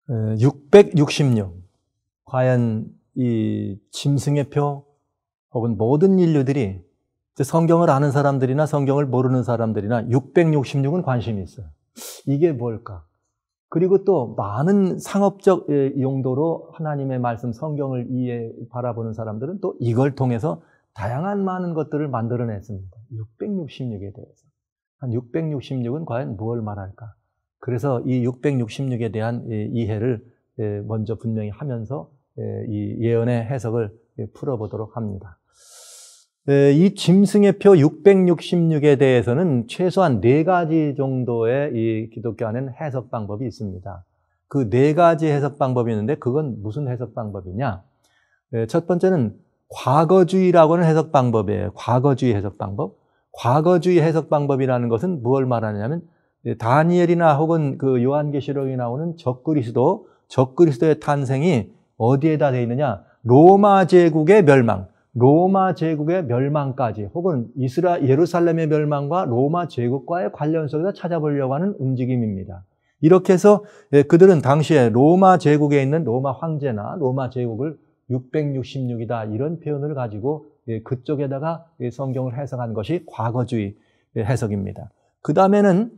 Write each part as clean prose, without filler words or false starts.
666. 과연 이 짐승의 표 혹은 모든 인류들이 성경을 아는 사람들이나 성경을 모르는 사람들이나 666은 관심이 있어요. 이게 뭘까? 그리고 또 많은 상업적 용도로 하나님의 말씀 성경을 바라보는 사람들은 또 이걸 통해서 다양한 많은 것들을 만들어냈습니다. 666에 대해서. 한 666은 과연 무엇을 말할까? 그래서 이 666에 대한 이해를 먼저 분명히 하면서 이 예언의 해석을 풀어보도록 합니다. 이 짐승의 표 666에 대해서는 최소한 4가지 정도의 이 기독교 안에는 해석 방법이 있습니다. 그 4가지 해석 방법이 있는데 그건 무슨 해석 방법이냐? 첫 번째는 과거주의라고 하는 해석 방법이에요. 과거주의 해석 방법. 과거주의 해석 방법이라는 것은 무엇을 말하냐면 다니엘이나 혹은 그 요한계시록에 나오는 적그리스도의 탄생이 어디에다 되어 있느냐? 로마 제국의 멸망. 로마 제국의 멸망까지 혹은 예루살렘의 멸망과 로마 제국과의 관련성에서 찾아보려고 하는 움직임입니다. 이렇게 해서 그들은 당시에 로마 제국에 있는 로마 황제나 로마 제국을 666이다 이런 표현을 가지고 그쪽에다가 성경을 해석한 것이 과거주의 해석입니다. 그 다음에는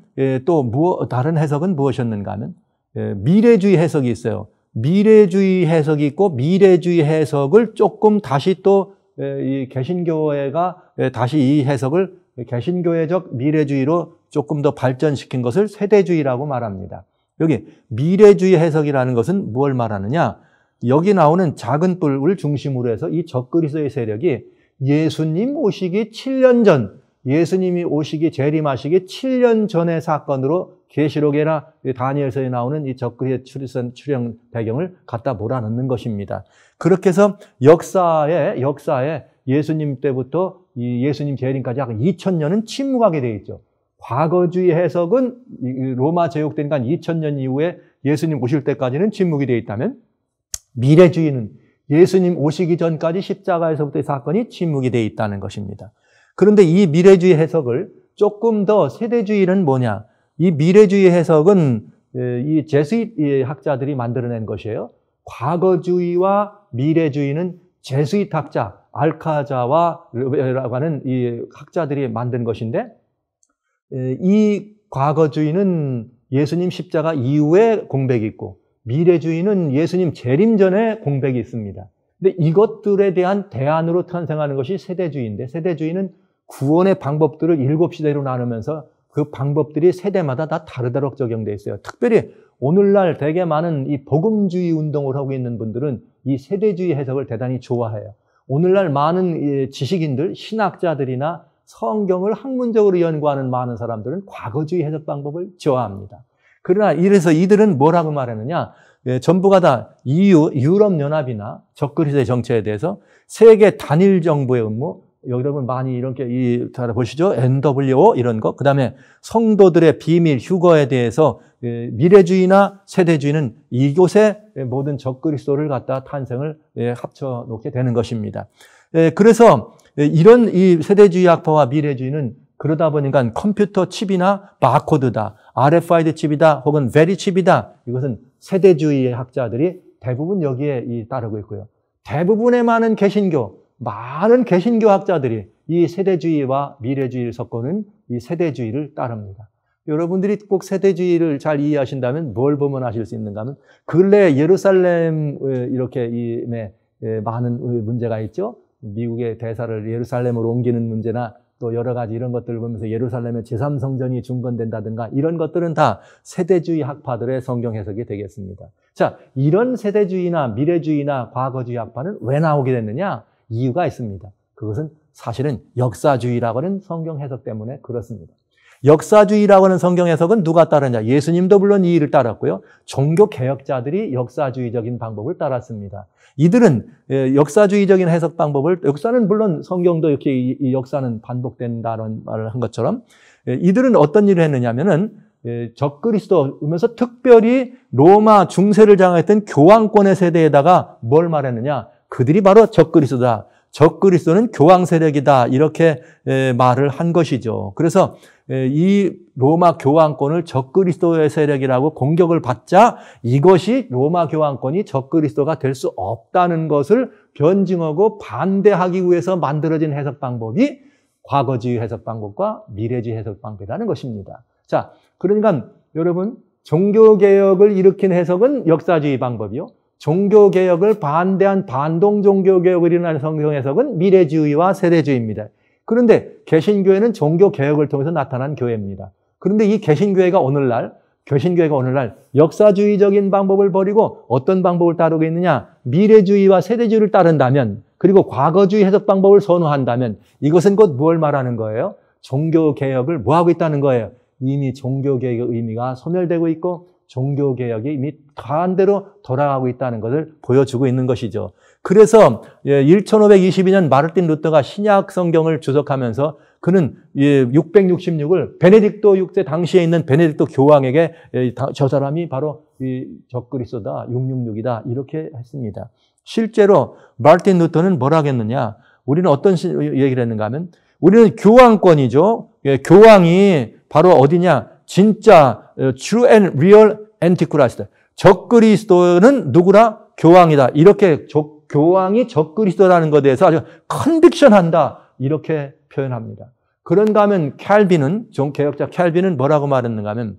또 다른 해석은 무엇이었는가 하면 미래주의 해석이 있어요. 미래주의 해석이 있고 미래주의 해석을 조금 다시 또 이 개신교회가 다시 이 해석을 개신교회적 미래주의로 조금 더 발전시킨 것을 세대주의라고 말합니다. 여기 미래주의 해석이라는 것은 무엇을 말하느냐? 여기 나오는 작은 뿔을 중심으로 해서 이 적그리스도의 세력이 예수님 오시기 7년 전, 예수님이 오시기 재림하시기 7년 전의 사건으로 계시록이나 다니엘서에 나오는 이 적그리스도의 출현 배경을 갖다 몰아넣는 것입니다. 그렇게 해서 역사에 예수님 때부터 이 예수님 재림까지 약 2000년은 침묵하게 되어 있죠. 과거주의 해석은 로마 제국되니까 2000년 이후에 예수님 오실 때까지는 침묵이 되어 있다면 미래주의는 예수님 오시기 전까지 십자가에서부터의 사건이 침묵이 되어 있다는 것입니다. 그런데 이 미래주의 해석을 조금 더 세대주의는 뭐냐? 이 미래주의 해석은 이 제수잇 학자들이 만들어낸 것이에요. 과거주의와 미래주의는 제수잇 학자, 알카자와라고 하는 이 학자들이 만든 것인데 이 과거주의는 예수님 십자가 이후에 공백이 있고 미래주의는 예수님 재림 전에 공백이 있습니다. 근데 이것들에 대한 대안으로 탄생하는 것이 세대주의인데 세대주의는 구원의 방법들을 7시대로 나누면서 그 방법들이 세대마다 다 다르도록 적용되어 있어요. 특별히 오늘날 되게 많은 이 복음주의 운동을 하고 있는 분들은 이 세대주의 해석을 대단히 좋아해요. 오늘날 많은 지식인들, 신학자들이나 성경을 학문적으로 연구하는 많은 사람들은 과거주의 해석 방법을 좋아합니다. 그러나 이래서 이들은 뭐라고 말하느냐? 전부가 다 유럽연합이나 적그리스도의 정체에 대해서 세계 단일 정부의 음모, 여러분 많이 이렇게 잘 보시죠? NWO 이런 거. 그 다음에 성도들의 비밀 휴거에 대해서 미래주의나 세대주의는 이곳에 모든 적그리스도를 갖다 탄생을 합쳐 놓게 되는 것입니다. 그래서 이런 이 세대주의 학파와 미래주의는 그러다 보니까 컴퓨터 칩이나 바코드다, RFID 칩이다, 혹은 베리 칩이다. 이것은 세대주의의 학자들이 대부분 여기에 따르고 있고요. 대부분의 많은 개신교 학자들이 이 세대주의와 미래주의를 섞어놓은 이 세대주의를 따릅니다. 여러분들이 꼭 세대주의를 잘 이해하신다면 뭘 보면 아실 수 있는가 하면 근래 예루살렘 이렇게 많은 문제가 있죠. 미국의 대사를 예루살렘으로 옮기는 문제나 또 여러 가지 이런 것들을 보면서 예루살렘의 제3성전이 중건된다든가 이런 것들은 다 세대주의 학파들의 성경 해석이 되겠습니다. 자, 이런 세대주의나 미래주의나 과거주의 학파는 왜 나오게 됐느냐? 이유가 있습니다. 그것은 사실은 역사주의라고 하는 성경 해석 때문에 그렇습니다. 역사주의라고 하는 성경 해석은 누가 따르냐? 예수님도 물론 이 일을 따랐고요. 종교 개혁자들이 역사주의적인 방법을 따랐습니다. 이들은 역사주의적인 해석 방법을, 역사는 물론 성경도 이렇게 이 역사는 반복된다는 말을 한 것처럼 이들은 어떤 일을 했느냐면은 적그리스도면서 특별히 로마 중세를 장악했던 교황권의 세대에다가 뭘 말했느냐? 그들이 바로 적그리스도다. 적그리스도는 교황 세력이다. 이렇게 말을 한 것이죠. 그래서 이 로마 교황권을 적그리스도의 세력이라고 공격을 받자 이것이 로마 교황권이 적그리스도가 될 수 없다는 것을 변증하고 반대하기 위해서 만들어진 해석 방법이 과거주의 해석 방법과 미래주의 해석 방법이라는 것입니다. 자, 그러니까 여러분 종교개혁을 일으킨 해석은 역사주의 방법이요. 종교개혁을 반대한 반동 종교개혁을 일어난 성경 해석은 미래주의와 세대주의입니다. 그런데 개신교회는 종교개혁을 통해서 나타난 교회입니다. 그런데 이 개신교회가 오늘날 역사주의적인 방법을 버리고 어떤 방법을 따르고 있느냐? 미래주의와 세대주의를 따른다면, 그리고 과거주의 해석 방법을 선호한다면 이것은 곧 뭘 말하는 거예요? 종교개혁을 뭐하고 있다는 거예요? 이미 종교개혁의 의미가 소멸되고 있고 종교개혁이 이미 반대로 돌아가고 있다는 것을 보여주고 있는 것이죠. 그래서 1522년 마르틴 루터가 신약 성경을 주석하면서 그는 666을 베네딕토 6세 당시에 있는 베네딕토 교황에게 저 사람이 바로 적그리스도다, 666이다 이렇게 했습니다. 실제로 마르틴 루터는 뭐라 하겠느냐? 우리는 어떤 얘기를 했는가 하면 우리는 교황권이죠. 교황이 바로 어디냐? 진짜 true and real antichrist. 적그리스도는 누구라? 교황이다. 이렇게 교황이 적그리스도라는 것에 대해서 아주 컨빅션한다. 이렇게 표현합니다. 그런가 하면 개혁자 캘빈은 뭐라고 말했는가 하면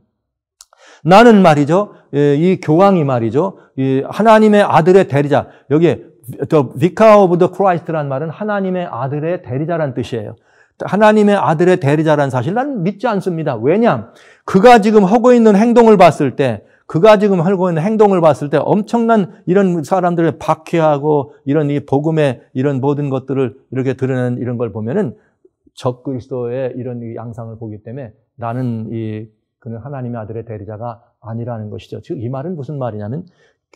나는 말이죠. 이 교황이 말이죠. 이 하나님의 아들의 대리자. 여기에 the vicar of the Christ라는 말은 하나님의 아들의 대리자라는 뜻이에요. 하나님의 아들의 대리자라는 사실 난 믿지 않습니다. 왜냐? 그가 지금 하고 있는 행동을 봤을 때 엄청난 이런 사람들의 박해하고 이런 이 복음의 이런 모든 것들을 이렇게 드러내는 이런 걸 보면은 적그리스도의 이런 이 양상을 보기 때문에 나는 그는 하나님의 아들의 대리자가 아니라는 것이죠. 즉 이 말은 무슨 말이냐면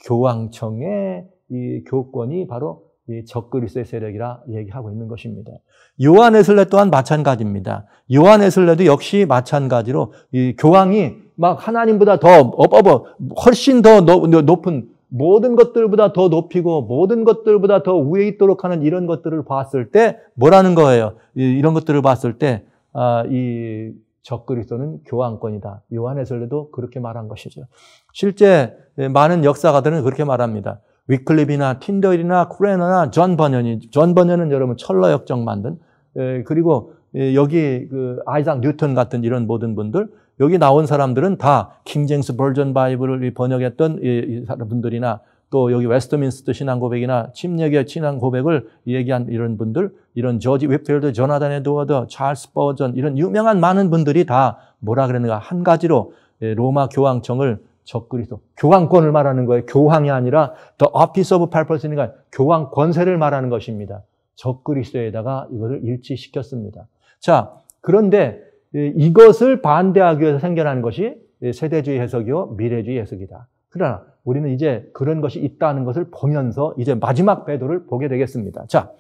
교황청의 이 교권이 바로 이 적그리스도의 세력이라 얘기하고 있는 것입니다. 요한 웨슬레 또한 마찬가지입니다. 요한 웨슬레도 역시 마찬가지로 이 교황이 막 하나님보다 더 훨씬 더 높은 모든 것들보다 더 높이고 모든 것들보다 더 위에 있도록 하는 이런 것들을 봤을 때 뭐라는 거예요? 이런 것들을 봤을 때 이 적그리스도는 교황권이다. 요한 웨슬레도 그렇게 말한 것이죠. 실제 많은 역사가들은 그렇게 말합니다. 위클립이나 틴더일이나 쿠레너나 존 버년은 여러분 철러 역정 만든 그리고 여기 아이작 뉴턴 같은 이런 모든 분들 여기 나온 사람들은 다 킹제임스 버전 바이블을 번역했던 이 분들이나 또 여기 웨스트민스터 신앙 고백이나 침례교회 신앙 고백을 얘기한 이런 분들, 이런 조지 윕필드, 조나단 에드워드, 찰스 버전 이런 유명한 많은 분들이 다 뭐라 그랬는가 한 가지로 로마 교황청을 적그리스도, 교황권을 말하는 거예요. 교황이 아니라 the office of papal이니까 교황 권세를 말하는 것입니다. 적그리스도에다가 이것을 일치시켰습니다. 자, 그런데 이것을 반대하기 위해서 생겨난 것이 세대주의 해석이요, 미래주의 해석이다. 그러나 우리는 이제 그런 것이 있다는 것을 보면서 이제 마지막 배도를 보게 되겠습니다. 자,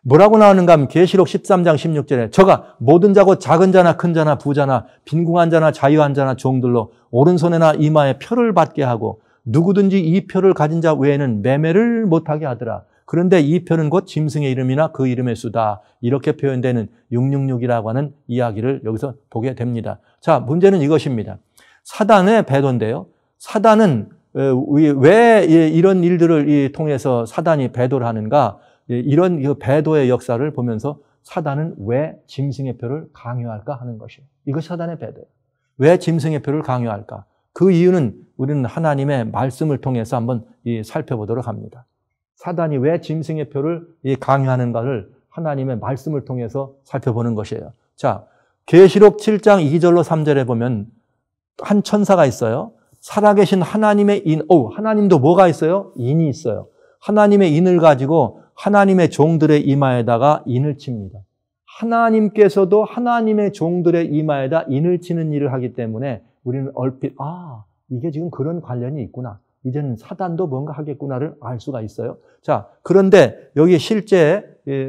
뭐라고 나오는가 하면 계시록 13장 16절에 저가 모든 자고 작은 자나 큰 자나 부자나 빈궁한 자나 자유한 자나 종들로 오른손에나 이마에 표를 받게 하고 누구든지 이 표를 가진 자 외에는 매매를 못하게 하더라. 그런데 이 표는 곧 짐승의 이름이나 그 이름의 수다. 이렇게 표현되는 666이라고 하는 이야기를 여기서 보게 됩니다. 자, 문제는 이것입니다. 사단의 배도인데요. 사단은 왜 이런 일들을 통해서 사단이 배도를 하는가? 이런 배도의 역사를 보면서 사단은 왜 짐승의 표를 강요할까 하는 것이에요. 이것이 사단의 배도예요. 왜 짐승의 표를 강요할까? 그 이유는 우리는 하나님의 말씀을 통해서 한번 살펴보도록 합니다. 사단이 왜 짐승의 표를 강요하는가를 하나님의 말씀을 통해서 살펴보는 것이에요. 자, 계시록 7장 2절로 3절에 보면 한 천사가 있어요. 살아계신 하나님의 하나님도 뭐가 있어요? 인이 있어요. 하나님의 인을 가지고 하나님의 종들의 이마에다가 인을 칩니다. 하나님께서도 하나님의 종들의 이마에다 인을 치는 일을 하기 때문에 우리는 얼핏 이게 지금 그런 관련이 있구나. 이제는 사단도 뭔가 하겠구나를 알 수가 있어요. 자, 그런데 여기 실제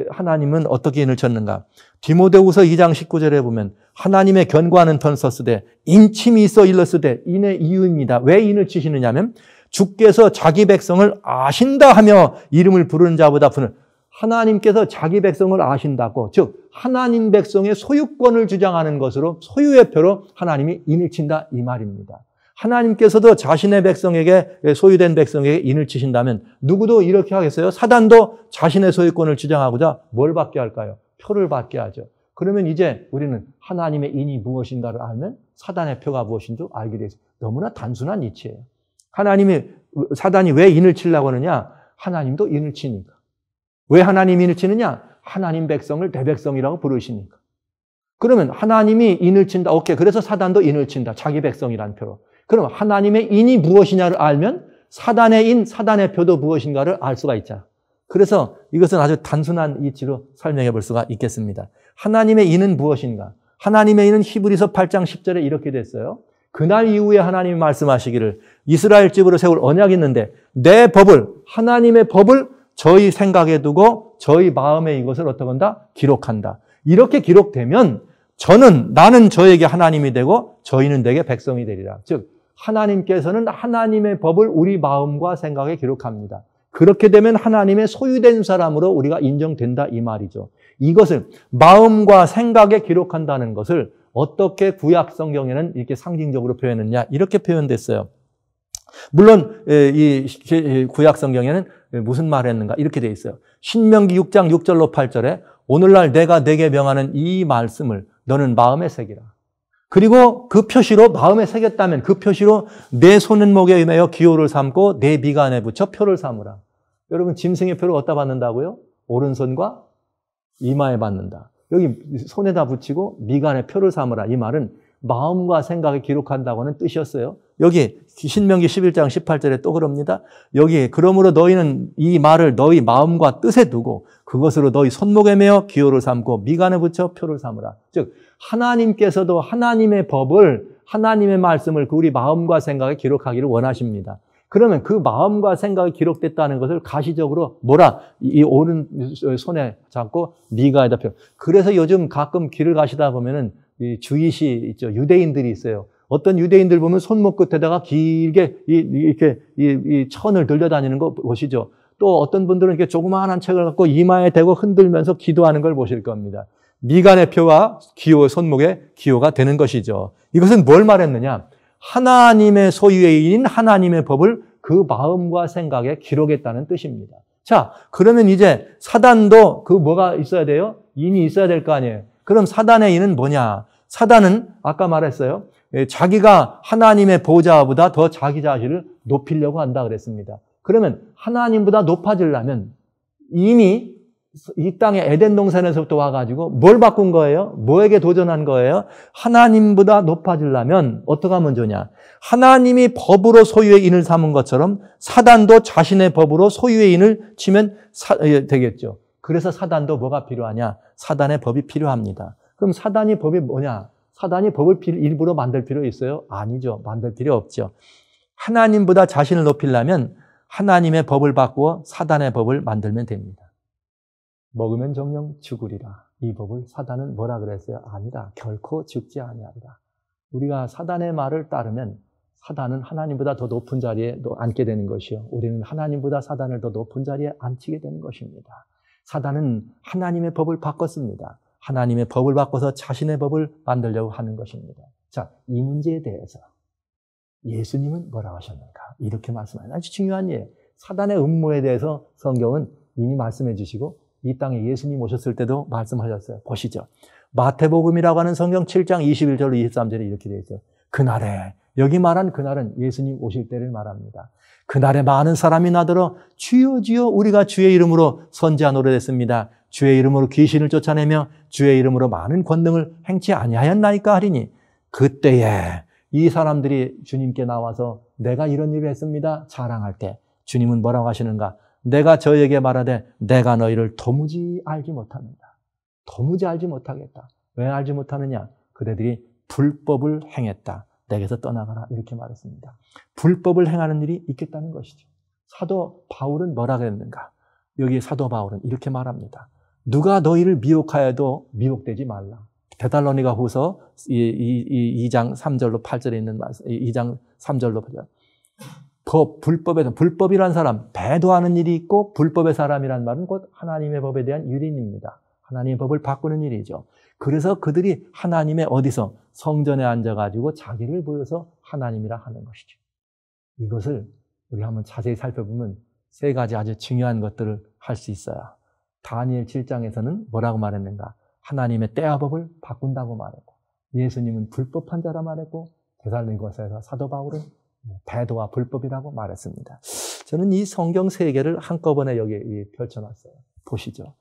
하나님은 어떻게 인을 쳤는가? 디모데후서 2장 19절에 보면 하나님의 견고하는 편 썼으되 인침이 있어 일렀으되 인의 이유입니다. 왜 인을 치시느냐면 주께서 자기 백성을 아신다 하며 이름을 부르는 자보다 분을 하나님께서 자기 백성을 아신다고, 즉 하나님 백성의 소유권을 주장하는 것으로 소유의 표로 하나님이 인을 친다 이 말입니다. 하나님께서도 자신의 백성에게, 소유된 백성에게 인을 치신다면 누구도 이렇게 하겠어요? 사단도 자신의 소유권을 주장하고자 뭘 받게 할까요? 표를 받게 하죠. 그러면 이제 우리는 하나님의 인이 무엇인가를 알면 사단의 표가 무엇인지 알게 되죠. 너무나 단순한 이치예요. 사단이 왜 인을 치려고 하느냐? 하나님도 인을 치니까. 왜 하나님이 인을 치느냐? 하나님 백성을 내 백성이라고 부르시니까. 그러면 하나님이 인을 친다. 오케이. 그래서 사단도 인을 친다. 자기 백성이라는 표로. 그럼 하나님의 인이 무엇이냐를 알면 사단의 인, 사단의 표도 무엇인가를 알 수가 있죠. 그래서 이것은 아주 단순한 이치로 설명해 볼 수가 있겠습니다. 하나님의 인은 무엇인가? 하나님의 인은 히브리서 8장 10절에 이렇게 됐어요. 그날 이후에 하나님이 말씀하시기를 이스라엘 집으로 세울 언약이 있는데 내 법을, 하나님의 법을 저희 생각에 두고 저희 마음에 이것을 어떻게 한다? 기록한다. 이렇게 기록되면 나는 저에게 하나님이 되고 저희는 내게 백성이 되리라. 즉 하나님께서는 하나님의 법을 우리 마음과 생각에 기록합니다. 그렇게 되면 하나님의 소유된 사람으로 우리가 인정된다 이 말이죠. 이것을 마음과 생각에 기록한다는 것을 어떻게 구약 성경에는 이렇게 상징적으로 표현했냐 이렇게 표현됐어요. 물론 이 구약 성경에는 무슨 말을 했는가 이렇게 돼 있어요. 신명기 6장 6절로 8절에 오늘날 내가 내게 명하는 이 말씀을 너는 마음에 새기라. 그리고 그 표시로 마음에 새겼다면 그 표시로 내 손목에 임하여 기호를 삼고 내 미간에 붙여 표를 삼으라. 여러분 짐승의 표를 어디다 받는다고요? 오른손과 이마에 받는다. 여기 손에다 붙이고 미간에 표를 삼으라. 이 말은 마음과 생각에 기록한다고 하는 뜻이었어요. 여기 신명기 11장 18절에 또 그럽니다. 여기 그러므로 너희는 이 말을 너희 마음과 뜻에 두고 그것으로 너희 손목에 매어 기호를 삼고 미간에 붙여 표를 삼으라. 즉 하나님께서도 하나님의 법을, 하나님의 말씀을 우리 마음과 생각에 기록하기를 원하십니다. 그러면 그 마음과 생각이 기록됐다는 것을 가시적으로 이 오른손에 잡고 미간에다 표. 그래서 요즘 가끔 길을 가시다 보면은 이 주의시 있죠. 유대인들이 있어요. 어떤 유대인들 보면 손목 끝에다가 길게 이렇게 이 천을 들려다니는 거 보시죠. 또 어떤 분들은 이렇게 조그마한 책을 갖고 이마에 대고 흔들면서 기도하는 걸 보실 겁니다. 미간의 표와 기호, 손목의 기호가 되는 것이죠. 이것은 뭘 말했느냐? 하나님의 소유의 인인 하나님의 법을 그 마음과 생각에 기록했다는 뜻입니다. 자, 그러면 이제 사단도 그 뭐가 있어야 돼요? 인이 있어야 될 거 아니에요. 그럼 사단의 인은 뭐냐? 사단은 아까 말했어요. 자기가 하나님의 보좌보다 더 자기 자신을 높이려고 한다 그랬습니다. 그러면 하나님보다 높아지려면 이미 이 땅에 에덴 동산에서부터 와가지고 뭘 바꾼 거예요? 뭐에게 도전한 거예요? 하나님보다 높아지려면 어떻게 하면 좋냐? 하나님이 법으로 소유의 인을 삼은 것처럼 사단도 자신의 법으로 소유의 인을 치면 되겠죠. 그래서 사단도 뭐가 필요하냐? 사단의 법이 필요합니다. 그럼 사단이 법이 뭐냐? 사단이 법을 일부러 만들 필요 있어요? 아니죠. 만들 필요 없죠. 하나님보다 자신을 높이려면 하나님의 법을 바꾸어 사단의 법을 만들면 됩니다. 먹으면 정령 죽으리라. 이 법을 사단은 뭐라 그랬어요? 아니다. 결코 죽지 아니하리라. 우리가 사단의 말을 따르면 사단은 하나님보다 더 높은 자리에 앉게 되는 것이요. 우리는 하나님보다 사단을 더 높은 자리에 앉히게 되는 것입니다. 사단은 하나님의 법을 바꿨습니다. 하나님의 법을 바꿔서 자신의 법을 만들려고 하는 것입니다. 자, 이 문제에 대해서 예수님은 뭐라고 하셨는가? 이렇게 말씀하는 아주 중요한 예예요. 사단의 음모에 대해서 성경은 이미 말씀해 주시고 이 땅에 예수님 오셨을 때도 말씀하셨어요. 보시죠. 마태복음이라고 하는 성경 7장 21절로 23절에 이렇게 되어 있어요. 그날에, 여기 말한 그날은 예수님 오실 때를 말합니다. 그날에 많은 사람이 나더러 주여 주여 우리가 주의 이름으로 선지한 오래됐습니다. 주의 이름으로 귀신을 쫓아내며 주의 이름으로 많은 권능을 행치 아니하였나이까 하리니 그때에 이 사람들이 주님께 나와서 내가 이런 일을 했습니다 자랑할 때 주님은 뭐라고 하시는가? 내가 저에게 말하되 내가 너희를 도무지 알지 못합니다. 도무지 알지 못하겠다. 왜 알지 못하느냐? 그대들이 불법을 행했다. 내게서 떠나가라. 이렇게 말했습니다. 불법을 행하는 일이 있겠다는 것이죠. 사도 바울은 뭐라 그랬는가? 여기 사도 바울은 이렇게 말합니다. 누가 너희를 미혹하여도 미혹되지 말라. 데살로니가 후서 2장 3절로 8절에 있는 말씀, 2장 3절로 8절. 불법이란 사람, 배도하는 일이 있고 불법의 사람이란 말은 곧 하나님의 법에 대한 유린입니다. 하나님의 법을 바꾸는 일이죠. 그래서 그들이 하나님의 어디서 성전에 앉아가지고 자기를 보여서 하나님이라 하는 것이죠. 이것을 우리 한번 자세히 살펴보면 세 가지 아주 중요한 것들을 할 수 있어요. 다니엘 7장에서는 뭐라고 말했는가? 하나님의 때와 법을 바꾼다고 말했고, 예수님은 불법한 자라 말했고, 데살로니가서에서 사도 바울은 배도와 불법이라고 말했습니다. 저는 이 성경 세 개를 한꺼번에 여기에 펼쳐놨어요. 보시죠.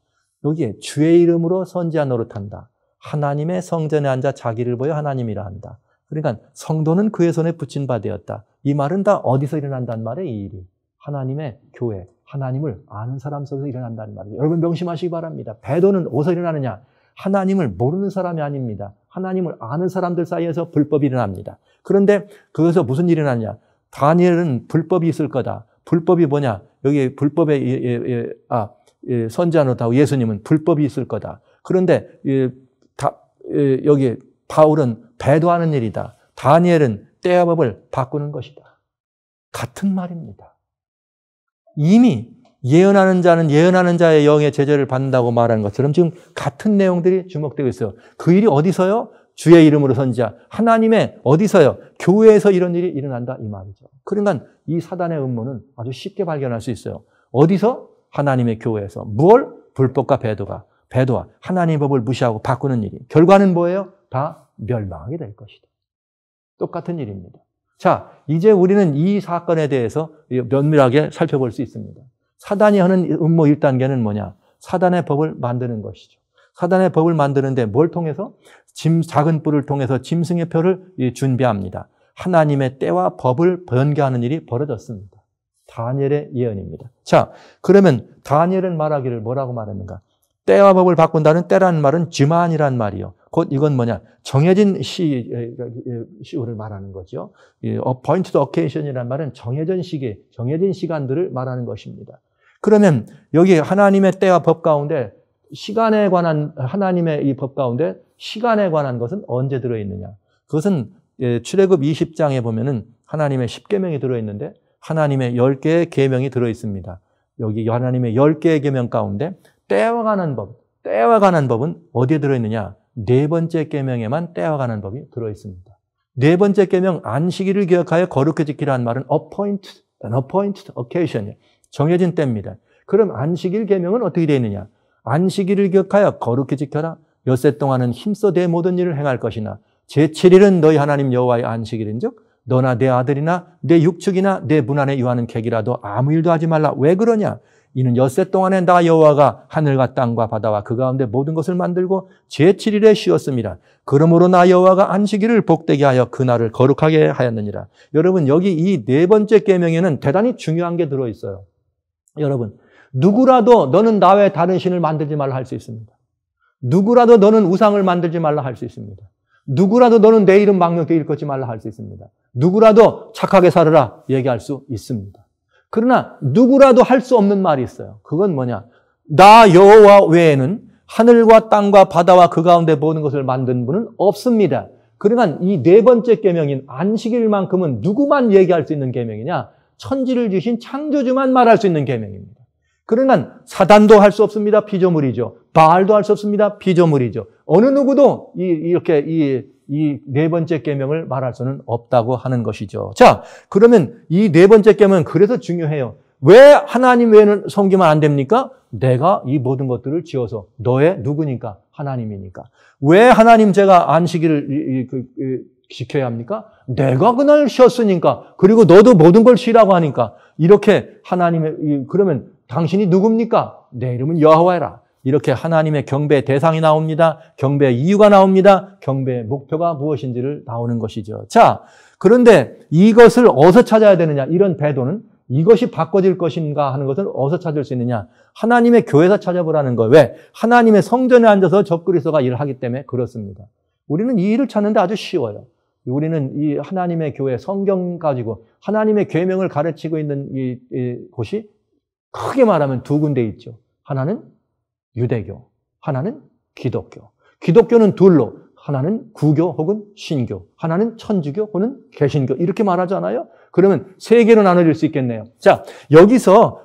여기에 주의 이름으로 선지자 노릇한다. 하나님의 성전에 앉아 자기를 보여 하나님이라 한다. 그러니까 성도는 그의 손에 붙인 바 되었다. 이 말은 다 어디서 일어난다는 말이에요, 이 일이. 하나님의 교회, 하나님을 아는 사람 속에서 일어난다는 말이에요. 여러분 명심하시기 바랍니다. 배도는 어디서 일어나느냐? 하나님을 모르는 사람이 아닙니다. 하나님을 아는 사람들 사이에서 불법이 일어납니다. 그런데 거기서 무슨 일이 일어나냐? 다니엘은 불법이 있을 거다. 불법이 뭐냐? 여기 불법의 선지자 노릇하고 예수님은 불법이 있을 거다. 그런데 여기 바울은 배도하는 일이다. 다니엘은 때와 법을 바꾸는 것이다. 같은 말입니다. 이미 예언하는 자는 예언하는 자의 영의 제재를 받는다고 말하는 것처럼 지금 같은 내용들이 주목되고 있어요. 그 일이 어디서요? 주의 이름으로 선지자. 하나님의 어디서요? 교회에서 이런 일이 일어난다 이 말이죠. 그러니까 이 사단의 음모는 아주 쉽게 발견할 수 있어요. 어디서? 하나님의 교회에서. 무엇? 불법과 배도와 하나님의 법을 무시하고 바꾸는 일이. 결과는 뭐예요? 다 멸망하게 될 것이다. 똑같은 일입니다. 자, 이제 우리는 이 사건에 대해서 면밀하게 살펴볼 수 있습니다. 사단이 하는 음모 1단계는 뭐냐? 사단의 법을 만드는 것이죠. 사단의 법을 만드는데 뭘 통해서? 작은 뿔을 통해서 짐승의 표를 준비합니다. 하나님의 때와 법을 변개하는 일이 벌어졌습니다. 다니엘의 예언입니다. 자, 그러면 다니엘은 말하기를 뭐라고 말했는가? 때와 법을 바꾼다는 때라는 말은 즈만이란 말이요. 곧 이건 뭐냐? 정해진 시호를 말하는 거죠. appointed occasion이란 말은 정해진 시기, 정해진 시간들을 말하는 것입니다. 그러면 여기 하나님의 때와 법 가운데 시간에 관한 하나님의 이 법 가운데 시간에 관한 것은 언제 들어있느냐? 그것은 출애굽 20장에 보면은 하나님의 10계명이 들어있는데 하나님의 10개의 계명이 들어있습니다. 여기 하나님의 10개의 계명 가운데 때와 관한 법은 어디에 들어있느냐? 네 번째 계명에만 때와 관한 법이 들어있습니다. 네 번째 계명 안식일을 기억하여 거룩히 지키라는 말은 appointed occasion, 정해진 때입니다. 그럼 안식일 계명은 어떻게 되어 있느냐? 안식일을 기억하여 거룩히 지켜라. 엿새 동안은 힘써 내 모든 일을 행할 것이나 제7일은 너희 하나님 여호와의 안식일인즉 너나 내 아들이나 내 육축이나 내 문 안에 유하는 객이라도 아무 일도 하지 말라. 왜 그러냐? 이는 엿새 동안에 나 여호와가 하늘과 땅과 바다와 그 가운데 모든 것을 만들고 제7일에 쉬었습니다. 그러므로 나 여호와가 안식일을 복되게 하여 그날을 거룩하게 하였느니라. 여러분 여기 이 네 번째 계명에는 대단히 중요한 게 들어있어요. 여러분 누구라도 너는 나 외에 다른 신을 만들지 말라 할 수 있습니다. 누구라도 너는 우상을 만들지 말라 할 수 있습니다. 누구라도 너는 내 이름 망령되이 일컫지 말라 할 수 있습니다. 누구라도 착하게 살아라 얘기할 수 있습니다. 그러나 누구라도 할 수 없는 말이 있어요. 그건 뭐냐? 나 여호와 외에는 하늘과 땅과 바다와 그 가운데 모든 것을 만든 분은 없습니다. 그러니까 이 네 번째 계명인 안식일만큼은 누구만 얘기할 수 있는 계명이냐? 천지를 지으신 창조주만 말할 수 있는 계명입니다. 그러니까 사단도 할 수 없습니다. 피조물이죠. 바알도 할 수 없습니다. 피조물이죠. 어느 누구도 이렇게 이 네 번째 계명을 말할 수는 없다고 하는 것이죠. 자, 그러면 이 네 번째 계명은 그래서 중요해요. 왜 하나님 외에는 섬기면 안 됩니까? 내가 이 모든 것들을 지어서 너의 누구니까? 하나님이니까. 왜 하나님 제가 안식일을 지켜야 합니까? 내가 그날 쉬었으니까. 그리고 너도 모든 걸 쉬라고 하니까. 이렇게 하나님의 그러면 당신이 누굽니까? 내 이름은 여호와라. 이렇게 하나님의 경배의 대상이 나옵니다. 경배의 이유가 나옵니다. 경배의 목표가 무엇인지를 나오는 것이죠. 자, 그런데 이것을 어디서 찾아야 되느냐? 이런 배도는 이것이 바꿔질 것인가 하는 것을 어디서 찾을 수 있느냐? 하나님의 교회에서 찾아보라는 거예요. 왜? 하나님의 성전에 앉아서 적그리스도가 일을 하기 때문에 그렇습니다. 우리는 이 일을 찾는데 아주 쉬워요. 우리는 이 하나님의 교회, 성경 가지고 하나님의 계명을 가르치고 있는 이 곳이 크게 말하면 두 군데 있죠. 하나는 유대교, 하나는 기독교. 기독교는 둘로 하나는 구교 혹은 신교, 하나는 천주교 혹은 개신교 이렇게 말하잖아요. 그러면 세 개로 나눠질 수 있겠네요. 자, 여기서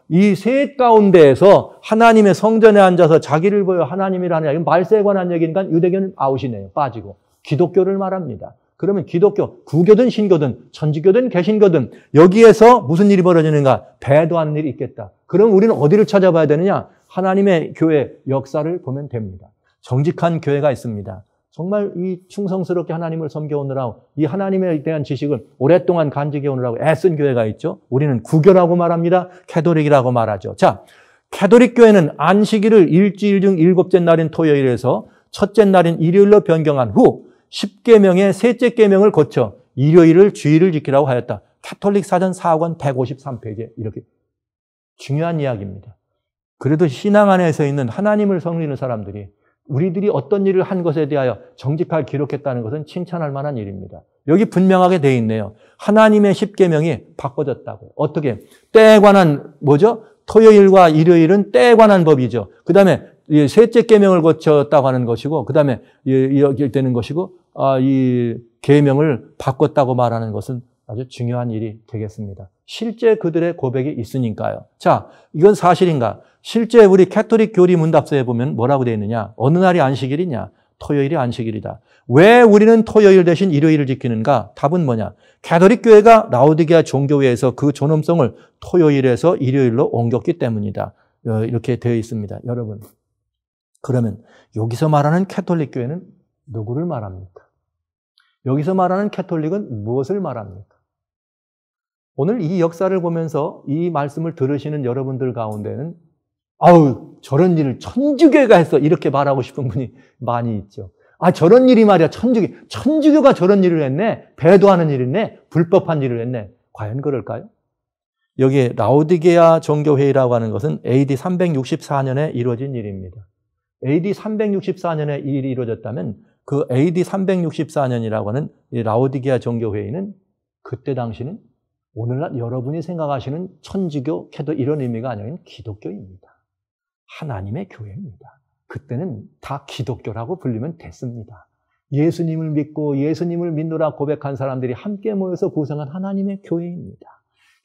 이 셋 가운데에서 하나님의 성전에 앉아서 자기를 보여 하나님이라는 이건 말세에 관한 얘기니까 유대교는 아웃이네요. 빠지고. 기독교를 말합니다. 그러면 기독교, 구교든 신교든 천주교든 개신교든 여기에서 무슨 일이 벌어지는가? 배도하는 일이 있겠다. 그럼 우리는 어디를 찾아봐야 되느냐? 하나님의 교회 역사를 보면 됩니다. 정직한 교회가 있습니다. 정말 이 충성스럽게 하나님을 섬겨오느라 이 하나님에 대한 지식을 오랫동안 간직해 오느라고 애쓴 교회가 있죠. 우리는 구교라고 말합니다. 캐톨릭이라고 말하죠. 자, 캐톨릭 교회는 안식일을 일주일 중 일곱째 날인 토요일에서 첫째 날인 일요일로 변경한 후 10계명의 셋째 계명을 거쳐 일요일을 주일을 지키라고 하였다. 캐톨릭 사전 4권 153페이지에 이렇게 중요한 이야기입니다. 그래도 신앙 안에서 있는 하나님을 섬기는 사람들이 우리들이 어떤 일을 한 것에 대하여 정직하게 기록했다는 것은 칭찬할 만한 일입니다. 여기 분명하게 되어 있네요. 하나님의 10계명이 바꿔졌다고. 어떻게? 때에 관한 뭐죠? 토요일과 일요일은 때에 관한 법이죠. 그 다음에 셋째 계명을 거쳤다고 하는 것이고 그 다음에 여기 되는 것이고 이 계명을 바꿨다고 말하는 것은 아주 중요한 일이 되겠습니다. 실제 그들의 고백이 있으니까요. 자, 이건 사실인가? 실제 우리 캐톨릭 교리 문답서에 보면 뭐라고 되어 있느냐? 어느 날이 안식일이냐? 토요일이 안식일이다. 왜 우리는 토요일 대신 일요일을 지키는가? 답은 뭐냐? 캐톨릭 교회가 라오디게아 종교회에서 그 존엄성을 토요일에서 일요일로 옮겼기 때문이다. 이렇게 되어 있습니다. 여러분, 그러면 여기서 말하는 캐톨릭 교회는 누구를 말합니까? 여기서 말하는 캐톨릭은 무엇을 말합니까? 오늘 이 역사를 보면서 이 말씀을 들으시는 여러분들 가운데는 아우, 저런 일을 천주교가 했어. 이렇게 말하고 싶은 분이 많이 있죠. 아, 저런 일이 말이야. 천주교가 저런 일을 했네. 배도하는 일을 했네. 불법한 일을 했네. 과연 그럴까요? 여기에 라오디게아 종교회의라고 하는 것은 AD 364년에 이루어진 일입니다. AD 364년에 이 일이 이루어졌다면 그 AD 364년이라고 하는 이 라오디게아 종교회의는 그때 당시는 오늘날 여러분이 생각하시는 천주교, 캐도 이런 의미가 아니라 기독교입니다. 하나님의 교회입니다. 그때는 다 기독교라고 불리면 됐습니다. 예수님을 믿고 예수님을 믿노라 고백한 사람들이 함께 모여서 구성한 하나님의 교회입니다.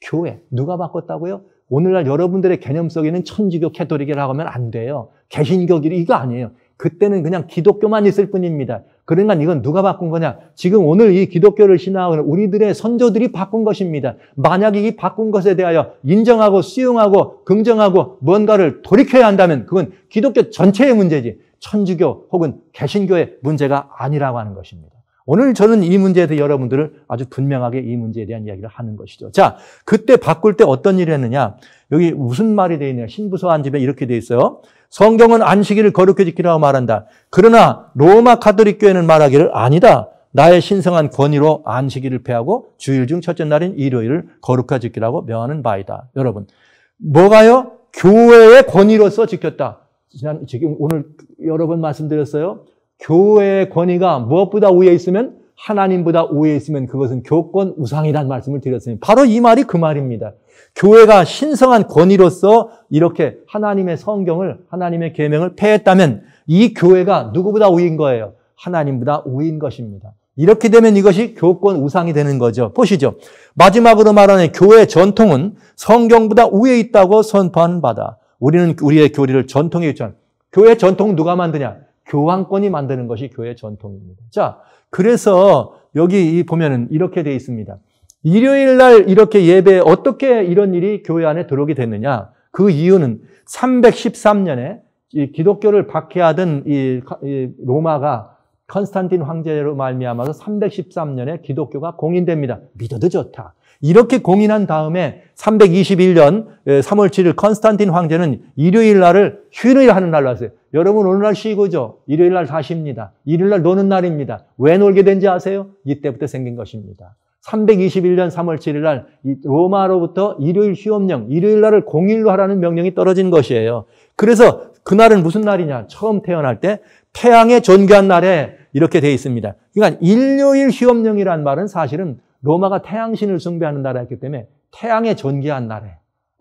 교회, 누가 바꿨다고요? 오늘날 여러분들의 개념 속에는 천주교, 캐톨릭이라고 하면 안 돼요. 개신교끼리 이거 아니에요. 그때는 그냥 기독교만 있을 뿐입니다. 그러니까 이건 누가 바꾼 거냐? 지금 오늘 이 기독교를 신앙하는 우리들의 선조들이 바꾼 것입니다. 만약에 이 바꾼 것에 대하여 인정하고 수용하고 긍정하고 뭔가를 돌이켜야 한다면 그건 기독교 전체의 문제지 천주교 혹은 개신교의 문제가 아니라고 하는 것입니다. 오늘 저는 이 문제에 대해 여러분들을 아주 분명하게 이 문제에 대한 이야기를 하는 것이죠. 자, 그때 바꿀 때 어떤 일을 했느냐? 여기 무슨 말이 되어 있느냐? 신부서 한 집에 이렇게 되어 있어요. 성경은 안식일을 거룩히 지키라고 말한다. 그러나 로마 가톨릭 교회는 말하기를 아니다. 나의 신성한 권위로 안식일을 폐하고 주일 중 첫째 날인 일요일을 거룩하게 지키라고 명하는 바이다. 여러분, 뭐가요? 교회의 권위로서 지켰다. 지금 오늘 여러 번 말씀드렸어요. 교회의 권위가 무엇보다 우위에 있으면 하나님보다 우위에 있으면 그것은 교권 우상이라는 말씀을 드렸습니다. 바로 이 말이 그 말입니다. 교회가 신성한 권위로서 이렇게 하나님의 성경을 하나님의 계명을 폐했다면 이 교회가 누구보다 우위인 거예요. 하나님보다 우위인 것입니다. 이렇게 되면 이것이 교권 우상이 되는 거죠. 보시죠. 마지막으로 말하는 교회의 전통은 성경보다 우위에 있다고 선포하는 바다. 우리는 우리의 교리를 전통에 있잖아요. 교회 전통 누가 만드냐? 교황권이 만드는 것이 교회의 전통입니다. 자, 그래서 여기 보면은 이렇게 되어 있습니다. 일요일 날 이렇게 예배에 어떻게 이런 일이 교회 안에 들어오게 됐느냐? 그 이유는 313년에 이 기독교를 박해하던 이 로마가 컨스탄틴 황제로 말미암아서 313년에 기독교가 공인됩니다. 믿어도 좋다. 이렇게 공인한 다음에 321년 3월 7일 컨스탄틴 황제는 일요일 날을 휴일을 하는 날로 하세요. 여러분 오늘날 쉬고죠. 일요일 날 다 쉽니다. 일요일 날 노는 날입니다. 왜 놀게 된지 아세요? 이때부터 생긴 것입니다. 321년 3월 7일 날 로마로부터 일요일 휴업령, 일요일 날을 공일로 하라는 명령이 떨어진 것이에요. 그래서 그날은 무슨 날이냐? 처음 태어날 때 태양의 존귀한 날에 이렇게 되어 있습니다. 그러니까 일요일 휴업령이라는 말은 사실은 로마가 태양신을 숭배하는 나라였기 때문에 태양의 존귀한 날에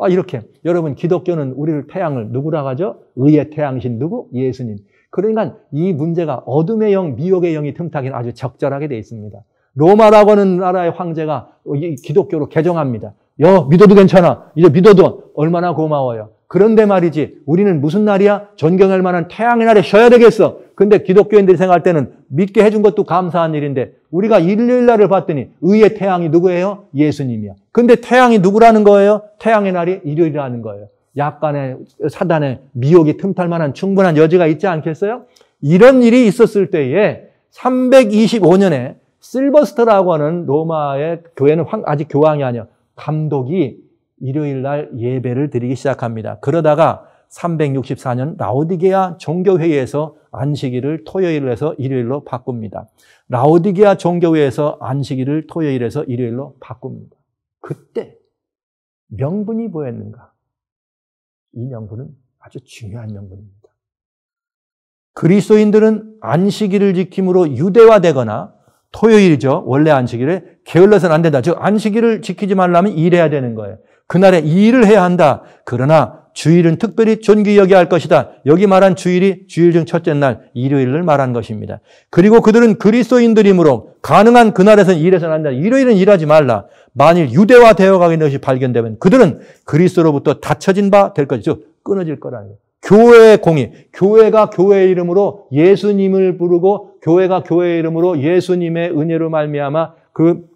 이렇게 여러분 기독교는 우리를 태양을 누구라고 하죠? 의의 태양신 누구? 예수님. 그러니까 이 문제가 어둠의 영, 미혹의 영이 틈타기는 아주 적절하게 되어 있습니다. 로마라고 하는 나라의 황제가 기독교로 개종합니다. 믿어도 괜찮아. 이제 믿어도 얼마나 고마워요. 그런데 말이지, 우리는 무슨 날이야? 존경할 만한 태양의 날에 쉬어야 되겠어. 근데 기독교인들이 생각할 때는 믿게 해준 것도 감사한 일인데, 우리가 일요일 날을 봤더니 의의 태양이 누구예요? 예수님이야. 근데 태양이 누구라는 거예요? 태양의 날이 일요일이라는 거예요. 약간의 사단의 미혹이 틈탈 만한 충분한 여지가 있지 않겠어요? 이런 일이 있었을 때에 325년에 실버스터라고 하는 로마의 교회는 아직 교황이 아니야. 감독이 일요일 날 예배를 드리기 시작합니다. 그러다가 364년 라오디게아 종교회의에서 안식일을 토요일로 해서 일요일로 바꿉니다. 라오디게아 종교회의에서 안식일을 토요일에서 일요일로 바꿉니다. 그때 명분이 뭐였는가? 이 명분은 아주 중요한 명분입니다. 그리스도인들은 안식일을 지킴으로 유대화되거나 토요일이죠. 원래 안식일에 게을러서는 안 된다. 즉 안식일을 지키지 말라면 일해야 되는 거예요. 그날에 일을 해야 한다. 그러나 주일은 특별히 존귀히 여겨야 할 것이다. 여기 말한 주일이 주일 중 첫째 날 일요일을 말한 것입니다. 그리고 그들은 그리스도인들이므로 가능한 그날에서는 일해서는 안 된다. 일요일은 일하지 말라. 만일 유대화되어 가는 것이 발견되면 그들은 그리스도로부터 닫혀진 바 될 것이죠. 끊어질 거라는 거예요. 교회의 공의, 교회가 교회의 이름으로 예수님을 부르고 교회가 교회의 이름으로 예수님의 은혜로 말미암아 그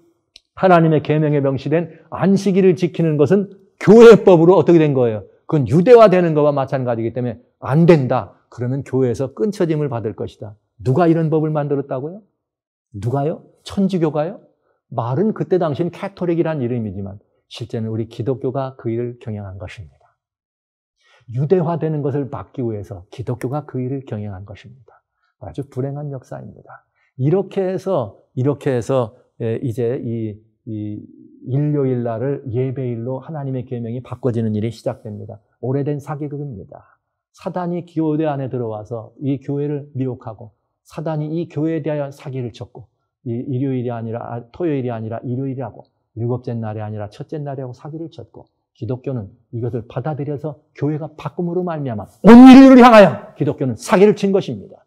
하나님의 계명에 명시된 안식일을 지키는 것은 교회법으로 어떻게 된 거예요? 그건 유대화되는 것과 마찬가지이기 때문에 안 된다. 그러면 교회에서 끊쳐짐을 받을 것이다. 누가 이런 법을 만들었다고요? 누가요? 천주교가요? 말은 그때 당시엔 캐토릭이란 이름이지만 실제는 우리 기독교가 그 일을 경영한 것입니다. 유대화되는 것을 막기 위해서 기독교가 그 일을 경영한 것입니다. 아주 불행한 역사입니다. 이렇게 해서 이제 이 일요일 날을 예배일로 하나님의 계명이 바꿔지는 일이 시작됩니다. 오래된 사기극입니다. 사단이 교회 안에 들어와서 이 교회를 미혹하고 사단이 이 교회에 대하여 사기를 쳤고 일요일이 아니라 토요일이 아니라 일요일이라고 일곱째 날이 아니라 첫째 날이라고 사기를 쳤고 기독교는 이것을 받아들여서 교회가 바꿈으로 말미암아 온 인류를 향하여 기독교는 사기를 친 것입니다.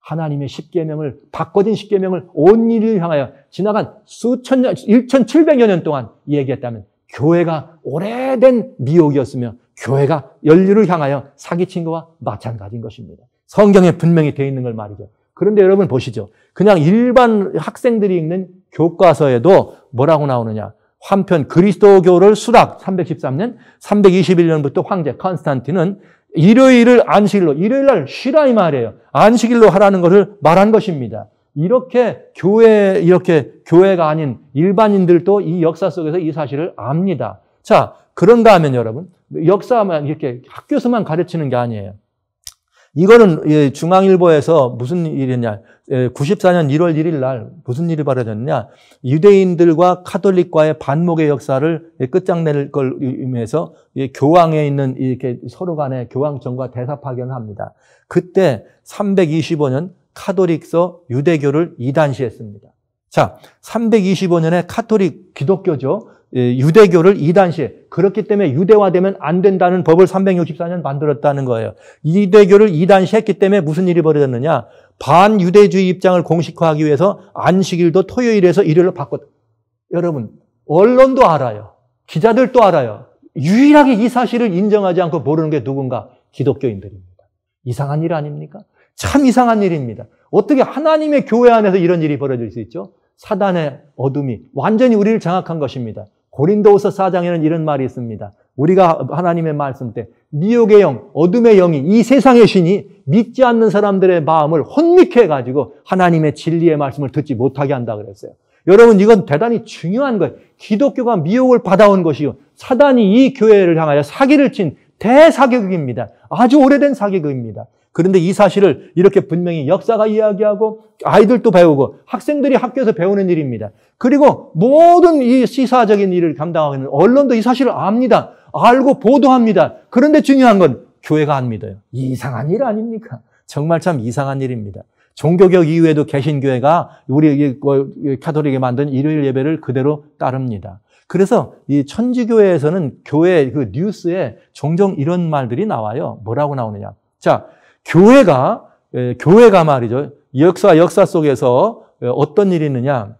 하나님의 십계명을 바꿔진 십계명을 온 인류를 향하여 지나간 수천 년, 1700여 년 동안 얘기했다면 교회가 오래된 미혹이었으며 교회가 인류를 향하여 사기친 것과 마찬가지인 것입니다. 성경에 분명히 되어 있는 걸 말이죠. 그런데 여러분 보시죠. 그냥 일반 학생들이 읽는 교과서에도 뭐라고 나오느냐. 한편 그리스도교를 수락 313년, 321년부터 황제 컨스탄틴은 일요일을 안식일로, 일요일 날 쉬라 이 말이에요. 안식일로 하라는 것을 말한 것입니다. 이렇게 교회가 아닌 일반인들도 이 역사 속에서 이 사실을 압니다. 자, 그런가 하면 여러분, 역사만 이렇게 학교에서만 가르치는 게 아니에요. 이거는 중앙일보에서 무슨 일이냐, 94년 1월 1일 날 무슨 일이 벌어졌냐, 유대인들과 카톨릭과의 반목의 역사를 끝장낼 걸 의미해서 교황에 있는 이렇게 서로 간에 교황청과 대사 파견을 합니다. 그때 325년 카톨릭서 유대교를 이단시했습니다. 자, 325년에 카톨릭 기독교죠. 유대교를 이단시해. 그렇기 때문에 유대화되면 안 된다는 법을 364년 만들었다는 거예요. 유대교를 이단시했기 때문에 무슨 일이 벌어졌느냐. 반유대주의 입장을 공식화하기 위해서 안식일도 토요일에서 일요일로 바꿨다. 여러분, 언론도 알아요. 기자들도 알아요. 유일하게 이 사실을 인정하지 않고 모르는 게 누군가? 기독교인들입니다. 이상한 일 아닙니까? 참 이상한 일입니다. 어떻게 하나님의 교회 안에서 이런 일이 벌어질 수 있죠? 사단의 어둠이 완전히 우리를 장악한 것입니다. 고린도후서 4장에는 이런 말이 있습니다. 우리가 하나님의 말씀 때 미혹의 영, 어둠의 영이 이 세상의 신이 믿지 않는 사람들의 마음을 혼미케 해가지고 하나님의 진리의 말씀을 듣지 못하게 한다 그랬어요. 여러분, 이건 대단히 중요한 거예요. 기독교가 미혹을 받아온 것이요, 사단이 이 교회를 향하여 사기를 친 대사기극입니다. 아주 오래된 사기극입니다. 그런데 이 사실을 이렇게 분명히 역사가 이야기하고 아이들도 배우고 학생들이 학교에서 배우는 일입니다. 그리고 모든 이 시사적인 일을 감당하고 있는 언론도 이 사실을 압니다. 알고 보도합니다. 그런데 중요한 건 교회가 안 믿어요. 이상한 일 아닙니까? 정말 참 이상한 일입니다. 종교개혁 이후에도 개신교회가 우리 카톨릭이 만든 일요일 예배를 그대로 따릅니다. 그래서 이 천주교회에서는 교회 그 뉴스에 종종 이런 말들이 나와요. 뭐라고 나오느냐. 자, 교회가 교회가 말이죠. 역사 속에서 어떤 일이 있느냐.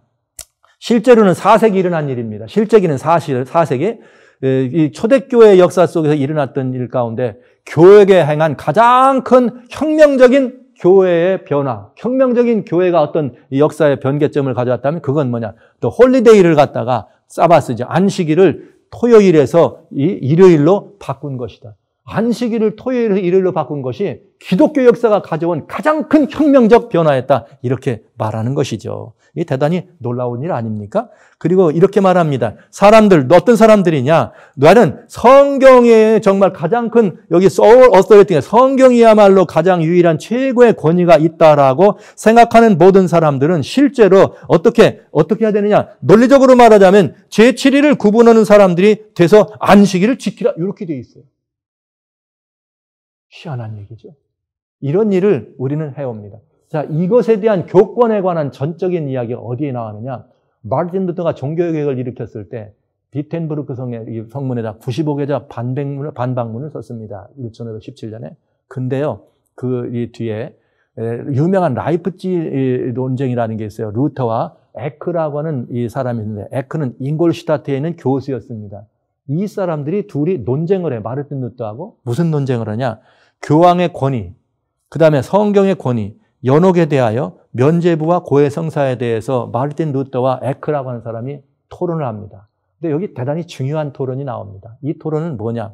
실제로는 4세기 일어난 일입니다. 실제기는 4세기. 이 초대교회 역사 속에서 일어났던 일 가운데 교회에 행한 가장 큰 혁명적인 교회의 변화, 혁명적인 교회가 어떤 역사의 변개점을 가져왔다면 그건 뭐냐. 또 홀리데이를 갖다가 사바스죠. 안식일을 토요일에서 일요일로 바꾼 것이다. 안식일을 토요일에서 일요일로 바꾼 것이 기독교 역사가 가져온 가장 큰 혁명적 변화였다. 이렇게 말하는 것이죠. 이게 대단히 놀라운 일 아닙니까? 그리고 이렇게 말합니다. 사람들, 어떤 사람들이냐? 나는 성경에 정말 가장 큰, 여기 소울 어서리티가 성경이야말로 가장 유일한 최고의 권위가 있다라고 생각하는 모든 사람들은 실제로 어떻게 해야 되느냐? 논리적으로 말하자면 제7일을 구분하는 사람들이 돼서 안식일을 지키라. 이렇게 돼 있어요. 희한한 얘기죠. 이런 일을 우리는 해옵니다. 자, 이것에 대한 교권에 관한 전적인 이야기가 어디에 나왔느냐? 마르틴 루터가 종교개혁을 일으켰을 때 비텐부르크 성문에다 95개자 반박문을 썼습니다. 1517년에. 근데요, 이 뒤에 유명한 라이프치 논쟁이라는 게 있어요. 루터와 에크라고 하는 이 사람이 있는데, 에크는 잉골슈타트에 있는 교수였습니다. 이 사람들이 둘이 논쟁을 해. 마르틴 루터하고 무슨 논쟁을 하냐? 교황의 권위, 그 다음에 성경의 권위, 연옥에 대하여 면죄부와 고해성사에 대해서 마르틴 루터와 에크라고 하는 사람이 토론을 합니다. 근데 여기 대단히 중요한 토론이 나옵니다. 이 토론은 뭐냐?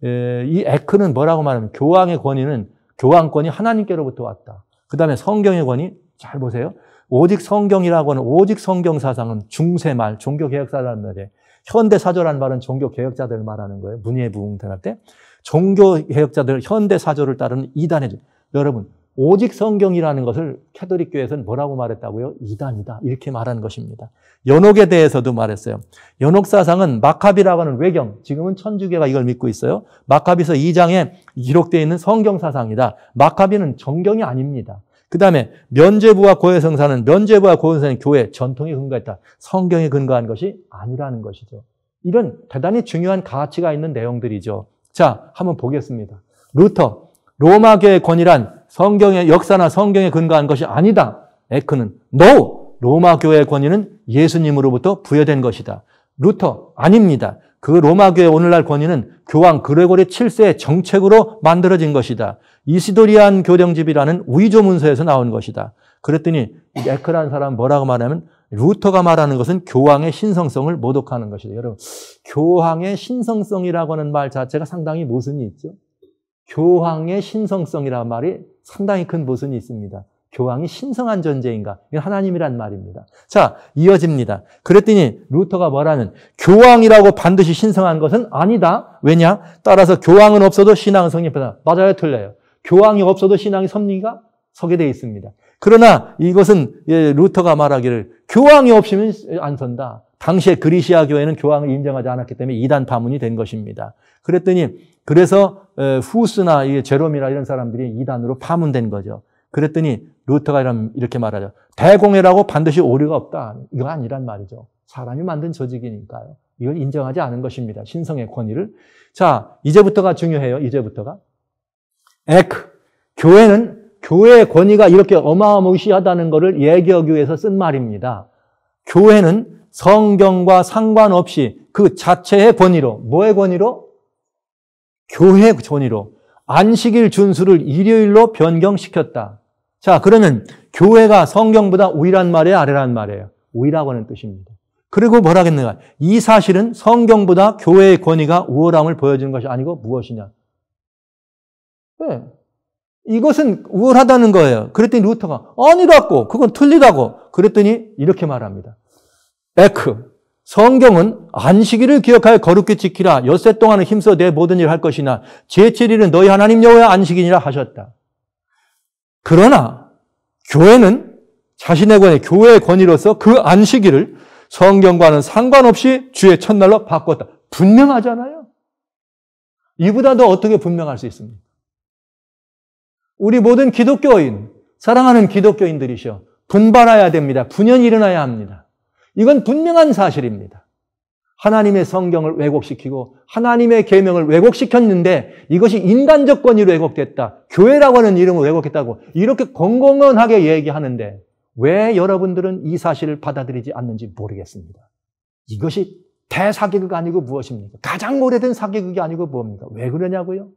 이 에크는 뭐라고 말하면 교황의 권위는 교황권이 하나님께로부터 왔다. 그 다음에 성경의 권위, 잘 보세요. 오직 성경이라고 하는 오직 성경 사상은 중세말, 종교개혁사라는 말이에요. 현대사조라는 말은 종교개혁자들을 말하는 거예요. 문예부흥할 때. 종교개혁자들 현대사조를 따르는 이단이죠. 여러분, 오직 성경이라는 것을 캐톨릭교회에서는 뭐라고 말했다고요? 이단이다. 이렇게 말한 것입니다. 연옥에 대해서도 말했어요. 연옥 사상은 마카비라고 하는 외경, 지금은 천주교가 이걸 믿고 있어요. 마카비서 2장에 기록되어 있는 성경 사상이다. 마카비는 정경이 아닙니다. 그 다음에 면죄부와 고해성사는 교회 전통에 근거했다. 성경에 근거한 것이 아니라는 것이죠. 이런 대단히 중요한 가치가 있는 내용들이죠. 자, 한번 보겠습니다. 루터, 로마교의 권위란 성경의 역사나 성경에 근거한 것이 아니다. 에크는 NO! 로마교의 권위는 예수님으로부터 부여된 것이다. 루터, 아닙니다. 그 로마교의 오늘날 권위는 교황 그레고리 7세의 정책으로 만들어진 것이다. 이시도리안 교령집이라는 위조 문서에서 나온 것이다. 그랬더니 에크라는 사람은 뭐라고 말하면 루터가 말하는 것은 교황의 신성성을 모독하는 것이다. 여러분, 교황의 신성성이라고 하는 말 자체가 상당히 모순이 있죠. 교황의 신성성이라는 말이 상당히 큰 모순이 있습니다. 교황이 신성한 존재인가? 이건 하나님이란 말입니다. 자, 이어집니다. 그랬더니 루터가 뭐라면 교황이라고 반드시 신성한 것은 아니다. 왜냐? 따라서 교황은 없어도 신앙은 성립하다. 맞아요? 틀려요? 교황이 없어도 신앙이 섭리가 서게 되어 있습니다. 그러나 이것은 루터가 말하기를 교황이 없으면 안 선다. 당시에 그리시아 교회는 교황을 인정하지 않았기 때문에 이단 파문이 된 것입니다. 그래서 후스나 제롬이나 이런 사람들이 이단으로 파문된 거죠. 그랬더니 루터가 이렇게 말하죠. 대공회라고 반드시 오류가 없다. 이거 아니란 말이죠. 사람이 만든 조직이니까요. 이걸 인정하지 않은 것입니다. 신성의 권위를. 자, 이제부터가 중요해요. 이제부터가. 교회는 교회의 권위가 이렇게 어마어마시하다는 것을 얘기하기 위해서 쓴 말입니다. 교회는 성경과 상관없이 그 자체의 권위로, 뭐의 권위로? 교회의 권위로 안식일 준수를 일요일로 변경시켰다. 자, 그러면 교회가 성경보다 우위란 말이에요? 아래란 말이에요? 우위라고 하는 뜻입니다. 그리고 뭐라 하겠는가? 이 사실은 성경보다 교회의 권위가 우월함을 보여주는 것이 아니고 무엇이냐? 네. 이것은 우월하다는 거예요. 그랬더니 루터가 아니라고, 그건 틀리다고. 그랬더니 이렇게 말합니다. 성경은 안식일을 기억하여 거룩히 지키라. 엿새 동안은 힘써 내 모든 일을 할 것이나 제7일은 너희 하나님 여호와의 안식일이라 하셨다. 그러나 교회는 자신의 권위, 교회의 권위로서 그 안식일을 성경과는 상관없이 주의 첫날로 바꿨다. 분명하잖아요. 이보다 더 어떻게 분명할 수 있습니까? 우리 모든 기독교인, 사랑하는 기독교인들이시여, 분발해야 됩니다. 분연이 일어나야 합니다. 이건 분명한 사실입니다. 하나님의 성경을 왜곡시키고 하나님의 계명을 왜곡시켰는데 이것이 인간적 권위로 왜곡됐다. 교회라고 하는 이름을 왜곡했다고 이렇게 공공연하게 얘기하는데 왜 여러분들은 이 사실을 받아들이지 않는지 모르겠습니다. 이것이 대사기극 아니고 무엇입니까? 가장 오래된 사기극이 아니고 뭡니까? 왜 그러냐고요?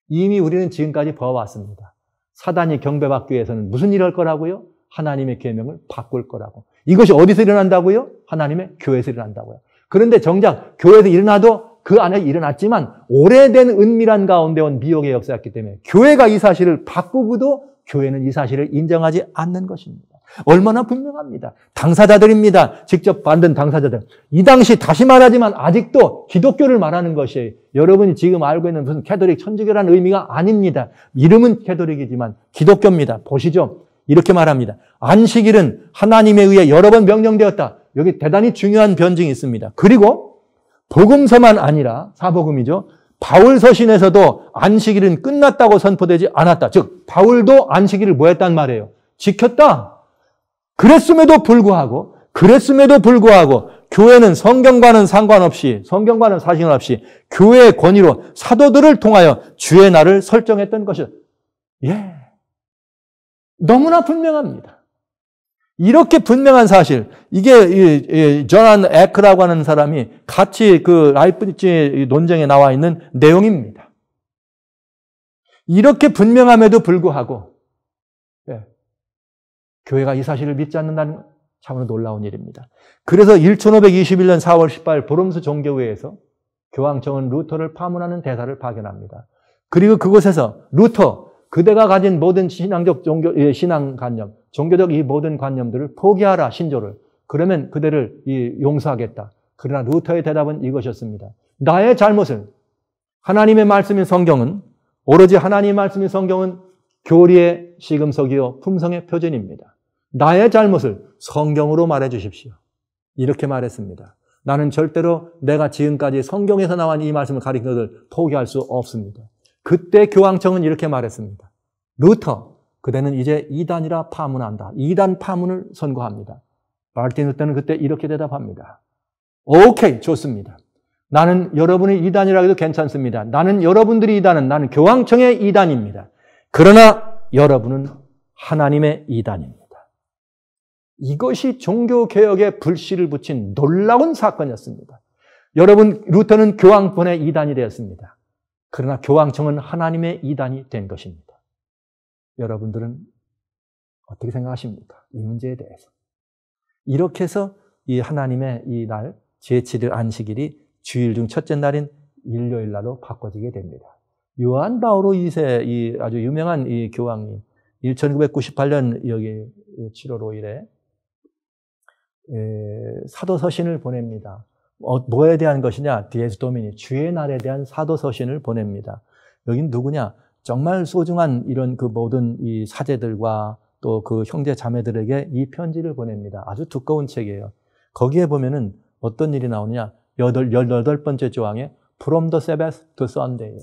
이미 우리는 지금까지 봐왔습니다. 사단이 경배받기 위해서는 무슨 일을 할 거라고요? 하나님의 계명을 바꿀 거라고. 이것이 어디서 일어난다고요? 하나님의 교회에서 일어난다고요. 그런데 정작 교회에서 일어나도 그 안에 일어났지만 오래된 은밀한 가운데 온 미혹의 역사였기 때문에 교회가 이 사실을 바꾸고도 교회는 이 사실을 인정하지 않는 것입니다. 얼마나 분명합니다. 당사자들입니다. 직접 만든 당사자들. 이 당시 다시 말하지만 아직도 기독교를 말하는 것이에요. 여러분이 지금 알고 있는 무슨 캐톨릭 천주교라는 의미가 아닙니다. 이름은 캐톨릭이지만 기독교입니다. 보시죠. 이렇게 말합니다. 안식일은 하나님에 의해 여러 번 명령되었다. 여기 대단히 중요한 변증이 있습니다. 그리고 복음서만 아니라 사복음이죠. 바울 서신에서도 안식일은 끝났다고 선포되지 않았다. 즉 바울도 안식일을 뭐 했단 말이에요? 지켰다. 그랬음에도 불구하고 교회는 성경과는 상관없이 성경과는 상관없이 교회의 권위로 사도들을 통하여 주의 날을 설정했던 것이죠. 예, 너무나 분명합니다. 이렇게 분명한 사실, 이게 존 에크라고 하는 사람이 같이 그 라이프니츠 논쟁에 나와 있는 내용입니다. 이렇게 분명함에도 불구하고 교회가 이 사실을 믿지 않는다는 건 참으로 놀라운 일입니다. 그래서 1521년 4월 18일 브롬스 종교회에서 교황청은 루터를 파문하는 대사를 파견합니다. 그리고 그곳에서 루터, 그대가 가진 모든 신앙적 신앙관념, 종교적 이 모든 관념들을 포기하라, 신조를. 그러면 그대를 용서하겠다. 그러나 루터의 대답은 이것이었습니다. 나의 잘못을, 하나님의 말씀인 성경은, 오로지 하나님의 말씀인 성경은 교리의 시금석이요 품성의 표준입니다. 나의 잘못을 성경으로 말해 주십시오. 이렇게 말했습니다. 나는 절대로 내가 지금까지 성경에서 나온 이 말씀을 가리킨 것을 포기할 수 없습니다. 그때 교황청은 이렇게 말했습니다. 루터, 그대는 이제 이단이라 파문한다. 이단 파문을 선고합니다. 마르틴 루터는 그때 이렇게 대답합니다. 오케이, 좋습니다. 나는 여러분이 이단이라고 해도 괜찮습니다. 나는 여러분들이 이단은 나는 교황청의 이단입니다. 그러나 여러분은 하나님의 이단입니다. 이것이 종교개혁에 불씨를 붙인 놀라운 사건이었습니다. 여러분, 루터는 교황권의 이단이 되었습니다. 그러나 교황청은 하나님의 이단이 된 것입니다. 여러분들은 어떻게 생각하십니까? 이 문제에 대해서. 이렇게 해서 이 하나님의 이 날, 제7일 안식일이 주일 중 첫째 날인 일요일 날로 바꿔지게 됩니다. 요한 바오로 2세, 이 아주 유명한 이 교황님, 1998년 여기 7월 5일에 사도서신을 보냅니다. 뭐에 대한 것이냐? 디에스 도미니, 주의 날에 대한 사도서신을 보냅니다. 여긴 누구냐? 정말 소중한 이런 그 모든 이 사제들과 또 그 형제 자매들에게 이 편지를 보냅니다. 아주 두꺼운 책이에요. 거기에 보면은 어떤 일이 나오느냐? 18번째 조항에 From the Sabbath to Sunday.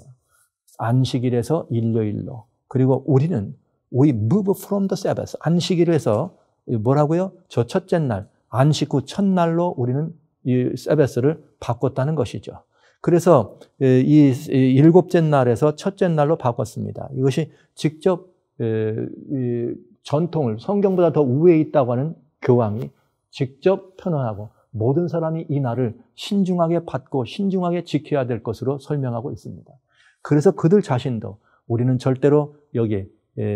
안식일에서 일요일로. 그리고 우리는 We move from the Sabbath. 안식일에서 뭐라고요? 저 첫째 날, 안식 후 첫날로 우리는 이 세베스를 바꿨다는 것이죠. 그래서 이 일곱째 날에서 첫째 날로 바꿨습니다. 이것이 직접 전통을 성경보다 더 우위에 있다고 하는 교황이 직접 편언하고 모든 사람이 이 날을 신중하게 받고 신중하게 지켜야 될 것으로 설명하고 있습니다. 그래서 그들 자신도 우리는 절대로 여기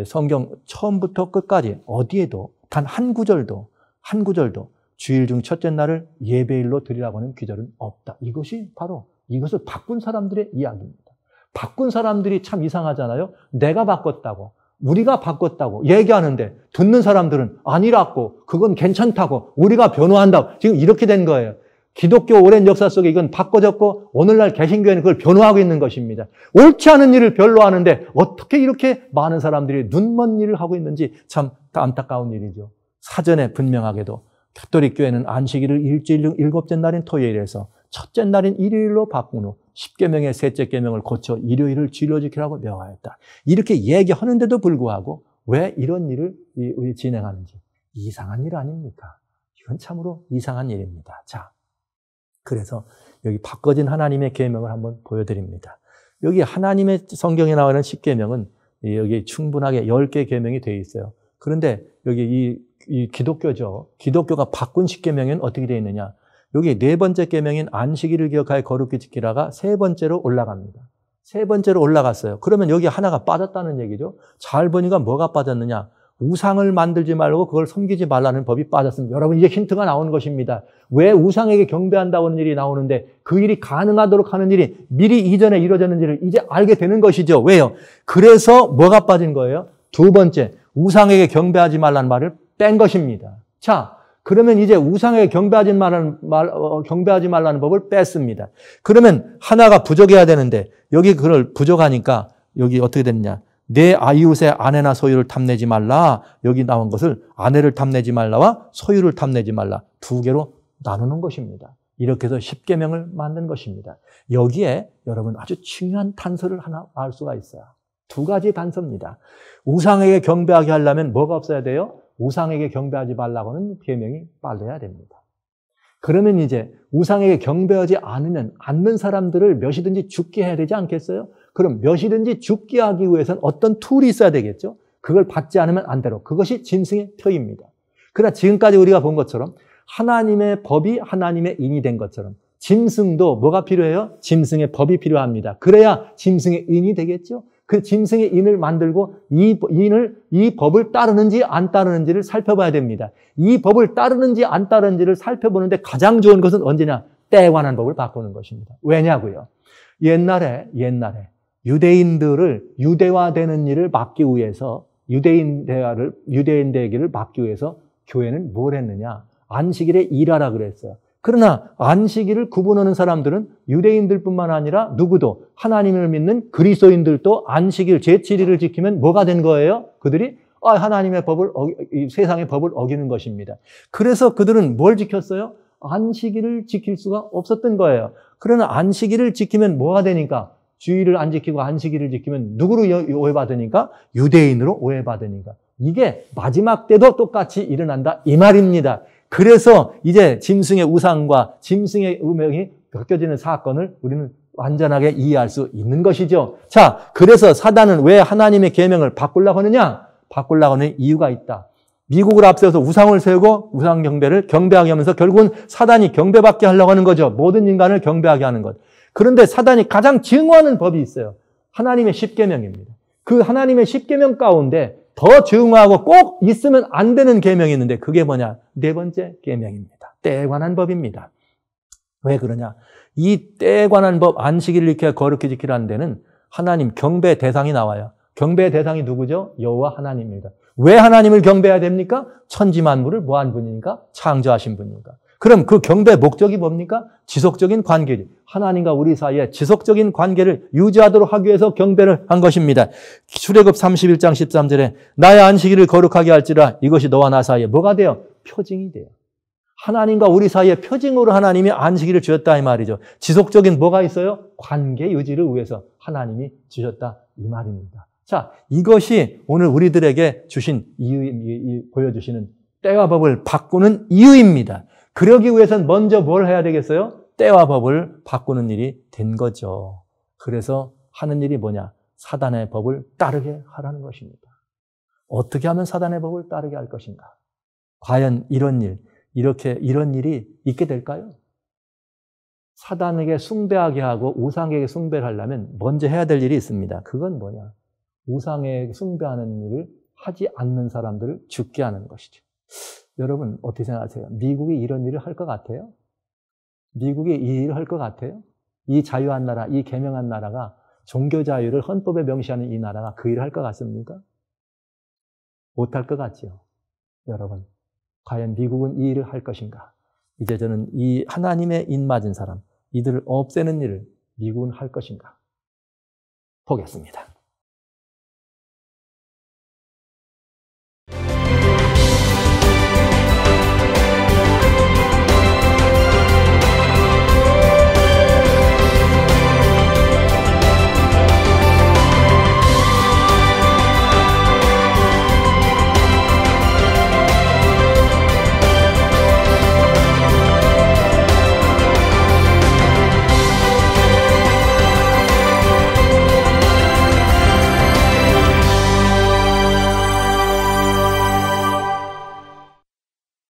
성경 처음부터 끝까지 어디에도 단 한 구절도 주일 중 첫째 날을 예배일로 드리라고 하는 규절은 없다. 이것이 바로 이것을 바꾼 사람들의 이야기입니다. 바꾼 사람들이 참 이상하잖아요. 내가 바꿨다고, 우리가 바꿨다고 얘기하는데 듣는 사람들은 아니라고, 그건 괜찮다고, 우리가 변호한다고. 지금 이렇게 된 거예요. 기독교 오랜 역사 속에 이건 바꿔졌고 오늘날 개신교회는 그걸 변호하고 있는 것입니다. 옳지 않은 일을 변호하는데 어떻게 이렇게 많은 사람들이 눈먼 일을 하고 있는지 참 안타까운 일이죠. 사전에 분명하게도 가톨릭 교회는 안식일을 일주일 중 일곱째 날인 토요일에서 첫째 날인 일요일로 바꾼 후 10계명의 셋째 계명을 고쳐 일요일을 주일로 지키라고 명하였다. 이렇게 얘기하는데도 불구하고 왜 이런 일을 진행하는지 이상한 일 아닙니까? 이건 참으로 이상한 일입니다. 자, 그래서 여기 바꿔진 하나님의 계명을 한번 보여드립니다. 여기 하나님의 성경에 나오는 10계명은 여기 충분하게 10개 계명이 되어 있어요. 그런데 여기 이 기독교죠. 기독교가 바꾼 10계명은 어떻게 되어 있느냐. 여기 네 번째 계명인 안식일을 기억하여 거룩히 지키라가 세 번째로 올라갑니다. 세 번째로 올라갔어요. 그러면 여기 하나가 빠졌다는 얘기죠. 잘 보니까 뭐가 빠졌느냐. 우상을 만들지 말고 그걸 섬기지 말라는 법이 빠졌습니다. 여러분 이제 힌트가 나오는 것입니다. 왜 우상에게 경배한다는 일이 나오는데 그 일이 가능하도록 하는 일이 미리 이전에 이루어졌는 일을 이제 알게 되는 것이죠. 왜요? 그래서 뭐가 빠진 거예요? 두 번째, 우상에게 경배하지 말라는 말을 뺀 것입니다. 자, 그러면 이제 우상에게 경배하지 말라는 법을 뺐습니다. 그러면 하나가 부족해야 되는데 여기 그걸 부족하니까 여기 어떻게 됐냐? 내 이웃의 아내나 소유를 탐내지 말라. 여기 나온 것을 아내를 탐내지 말라와 소유를 탐내지 말라. 두 개로 나누는 것입니다. 이렇게 해서 10계명을 만든 것입니다. 여기에 여러분 아주 중요한 단서를 하나 알 수가 있어요. 두 가지 단서입니다. 우상에게 경배하게 하려면 뭐가 없어야 돼요? 우상에게 경배하지 말라고는 계명이 빠져야 됩니다. 그러면 이제 우상에게 경배하지 않는 사람들을 몇이든지 죽게 해야 되지 않겠어요? 그럼 몇이든지 죽게 하기 위해서는 어떤 툴이 있어야 되겠죠? 그걸 받지 않으면 안 되고 그것이 짐승의 표입니다. 그러나 지금까지 우리가 본 것처럼 하나님의 법이 하나님의 인이 된 것처럼 짐승도 뭐가 필요해요? 짐승의 법이 필요합니다. 그래야 짐승의 인이 되겠죠? 그 짐승의 인을 만들고 이 법을 따르는지 안 따르는지를 살펴봐야 됩니다. 이 법을 따르는지 안 따르는지를 살펴보는데 가장 좋은 것은 언제냐? 때에 관한 법을 바꾸는 것입니다. 왜냐고요? 옛날에 유대인들을 유대화되는 일을 막기 위해서 유대인 되기를 막기 위해서 교회는 뭘 했느냐? 안식일에 일하라 그랬어요. 그러나 안식일을 구분하는 사람들은 유대인들뿐만 아니라 누구도 하나님을 믿는 그리스도인들도 안식일 제7일을 지키면 뭐가 된 거예요? 그들이 하나님의 법을 세상의 법을 어기는 것입니다. 그래서 그들은 뭘 지켰어요? 안식일을 지킬 수가 없었던 거예요. 그러나 안식일을 지키면 뭐가 되니까? 주일을 안 지키고 안식일을 지키면 누구로 오해받으니까? 유대인으로 오해받으니까. 이게 마지막 때도 똑같이 일어난다 이 말입니다. 그래서 이제 짐승의 우상과 짐승의 음행이 벗겨지는 사건을 우리는 완전하게 이해할 수 있는 것이죠. 자, 그래서 사단은 왜 하나님의 계명을 바꾸려고 하느냐? 바꾸려고 하는 이유가 있다. 미국을 앞세워서 우상을 세우고 우상 경배를 경배하게 하면서 결국은 사단이 경배받게 하려고 하는 거죠. 모든 인간을 경배하게 하는 것. 그런데 사단이 가장 증오하는 법이 있어요. 하나님의 10계명입니다. 그 하나님의 10계명 가운데 더 증오하고 꼭 있으면 안 되는 계명이 있는데 그게 뭐냐? 네 번째 계명입니다. 때에 관한 법입니다. 왜 그러냐? 이 때에 관한 법, 안식일을 이렇게 거룩히 지키라는 데는 하나님 경배 대상이 나와요. 경배 대상이 누구죠? 여호와 하나님입니다. 왜 하나님을 경배해야 됩니까? 천지 만물을 뭐한 분이니까? 창조하신 분이니까. 그럼 그 경배 목적이 뭡니까? 지속적인 관계죠. 하나님과 우리 사이에 지속적인 관계를 유지하도록 하기 위해서 경배를 한 것입니다. 출애굽 31장 13절에 나의 안식일을 거룩하게 할지라 이것이 너와 나 사이에 뭐가 돼요? 표징이 돼요. 하나님과 우리 사이에 표징으로 하나님이 안식일을 주셨다 이 말이죠. 지속적인 뭐가 있어요? 관계 유지를 위해서 하나님이 주셨다 이 말입니다. 자, 이것이 오늘 우리들에게 주신 보여주시는 때와 법을 바꾸는 이유입니다. 그러기 위해서는 먼저 뭘 해야 되겠어요? 때와 법을 바꾸는 일이 된 거죠. 그래서 하는 일이 뭐냐? 사단의 법을 따르게 하라는 것입니다. 어떻게 하면 사단의 법을 따르게 할 것인가? 과연 이런 일이 있게 될까요? 사단에게 숭배하게 하고 우상에게 숭배를 하려면 먼저 해야 될 일이 있습니다. 그건 뭐냐? 우상에게 숭배하는 일을 하지 않는 사람들을 죽게 하는 것이죠. 여러분 어떻게 생각하세요? 미국이 이런 일을 할 것 같아요? 미국이 이 일을 할 것 같아요? 이 자유한 나라, 이 계명한 나라가 종교 자유를 헌법에 명시하는 이 나라가 그 일을 할 것 같습니까? 못할 것 같지요. 여러분, 과연 미국은 이 일을 할 것인가? 이제 저는 이 하나님의 인 맞은 사람, 이들을 없애는 일을 미국은 할 것인가? 보겠습니다.